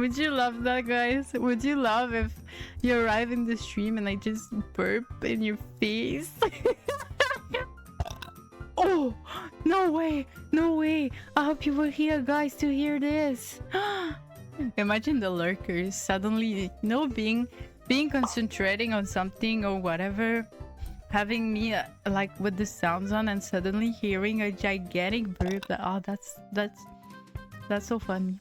Would you love that, guys? Would you love if you arrive in the stream and I just burp in your face? Oh, no way, no way. I hope you were here, guys, to hear this. Imagine the lurkers suddenly, being concentrating on something or whatever, having me like with the sounds on and suddenly hearing a gigantic burp. Oh, that's so funny.